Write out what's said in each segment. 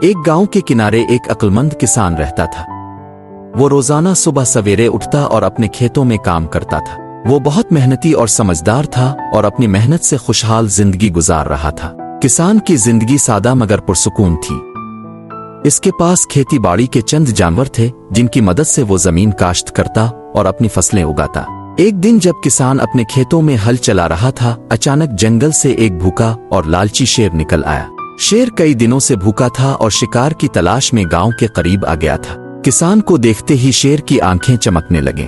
एक गांव के किनारे एक अक्लमंद किसान रहता था। वो रोजाना सुबह सवेरे उठता और अपने खेतों में काम करता था। वो बहुत मेहनती और समझदार था और अपनी मेहनत से खुशहाल जिंदगी गुजार रहा था। किसान की जिंदगी सादा मगर पुरसुकून थी। इसके पास खेती बाड़ी के चंद जानवर थे जिनकी मदद से वो जमीन काश्त करता और अपनी फसलें उगाता। एक दिन जब किसान अपने खेतों में हल चला रहा था, अचानक जंगल से एक भूखा और लालची शेर निकल आया। शेर कई दिनों से भूखा था और शिकार की तलाश में गांव के करीब आ गया था। किसान को देखते ही शेर की आंखें चमकने लगे।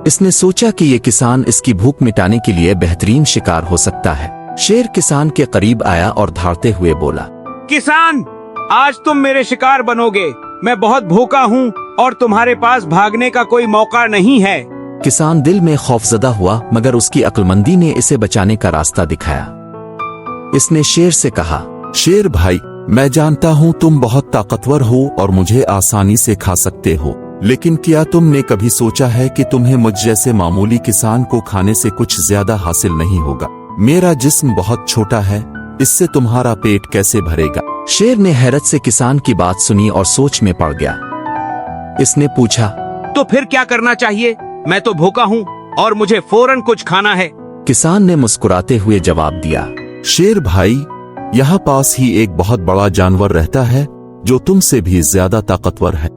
इसने सोचा कि ये किसान इसकी भूख मिटाने के लिए बेहतरीन शिकार हो सकता है। शेर किसान के करीब आया और धाड़ते हुए बोला, किसान, आज तुम मेरे शिकार बनोगे। मैं बहुत भूखा हूँ और तुम्हारे पास भागने का कोई मौका नहीं है। किसान दिल में खौफजदा हुआ, मगर उसकी अक्लमंदी ने इसे बचाने का रास्ता दिखाया। इसने शेर से कहा, शेर भाई, मैं जानता हूँ तुम बहुत ताकतवर हो और मुझे आसानी से खा सकते हो, लेकिन क्या तुमने कभी सोचा है कि तुम्हें मुझ जैसे मामूली किसान को खाने से कुछ ज्यादा हासिल नहीं होगा? मेरा जिस्म बहुत छोटा है, इससे तुम्हारा पेट कैसे भरेगा? शेर ने हैरत से किसान की बात सुनी और सोच में पड़ गया। इसने पूछा, तो फिर क्या करना चाहिए? मैं तो भूखा हूँ और मुझे फौरन कुछ खाना है। किसान ने मुस्कुराते हुए जवाब दिया, शेर भाई, यहाँ पास ही एक बहुत बड़ा जानवर रहता है जो तुमसे भी ज्यादा ताकतवर है।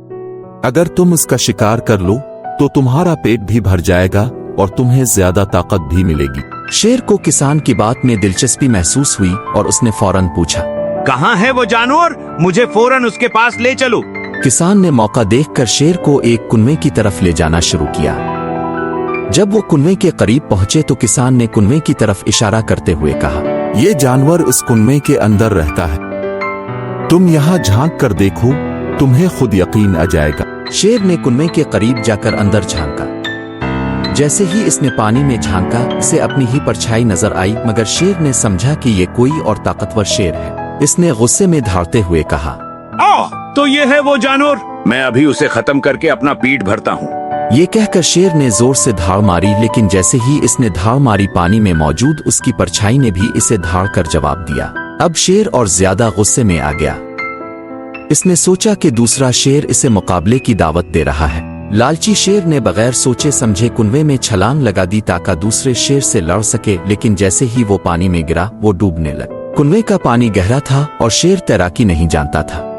अगर तुम इसका शिकार कर लो तो तुम्हारा पेट भी भर जाएगा और तुम्हें ज्यादा ताकत भी मिलेगी। शेर को किसान की बात में दिलचस्पी महसूस हुई और उसने फौरन पूछा, कहाँ है वो जानवर? मुझे फौरन उसके पास ले चलो। किसान ने मौका देखकर शेर को एक कुनवे की तरफ ले जाना शुरू किया। जब वो कुनवे के करीब पहुंचे तो किसान ने कुनवे की तरफ इशारा करते हुए कहा, ये जानवर उस कुनवे के अंदर रहता है, तुम यहाँ झांक कर देखो, तुम्हें खुद यकीन आ जाएगा। शेर ने कुनवे के करीब जाकर अंदर झांका। जैसे ही इसने पानी में झांका, इसे अपनी ही परछाई नजर आई, मगर शेर ने समझा कि ये कोई और ताकतवर शेर है। इसने गुस्से में धाड़ते हुए कहा, तो ये है वो जानवर, मैं अभी उसे खत्म करके अपना पीठ भरता हूँ। ये कहकर शेर ने जोर से धाड़ मारी, लेकिन जैसे ही इसने धाड़ मारी, पानी में मौजूद उसकी परछाई ने भी इसे धाड़ कर जवाब दिया। अब शेर और ज्यादा गुस्से में आ गया। इसने सोचा कि दूसरा शेर इसे मुकाबले की दावत दे रहा है। लालची शेर ने बगैर सोचे समझे कुनवे में छलांग लगा दी ताकि दूसरे शेर से लड़ सके, लेकिन जैसे ही वो पानी में गिरा, वो डूबने लगा। कुनवे का पानी गहरा था और शेर तैराकी नहीं जानता था।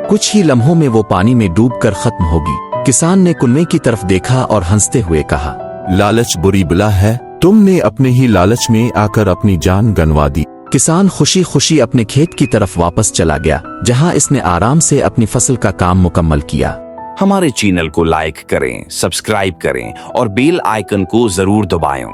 कुछ ही लम्हों में वो पानी में डूबकर खत्म होगी। किसान ने कुनवे की तरफ देखा और हंसते हुए कहा, लालच बुरी बला है, तुमने अपने ही लालच में आकर अपनी जान गंवा दी। किसान खुशी खुशी अपने खेत की तरफ वापस चला गया, जहां इसने आराम से अपनी फसल का काम मुकम्मल किया। हमारे चैनल को लाइक करें, सब्सक्राइब करें और बेल आइकन को जरूर दबाएं।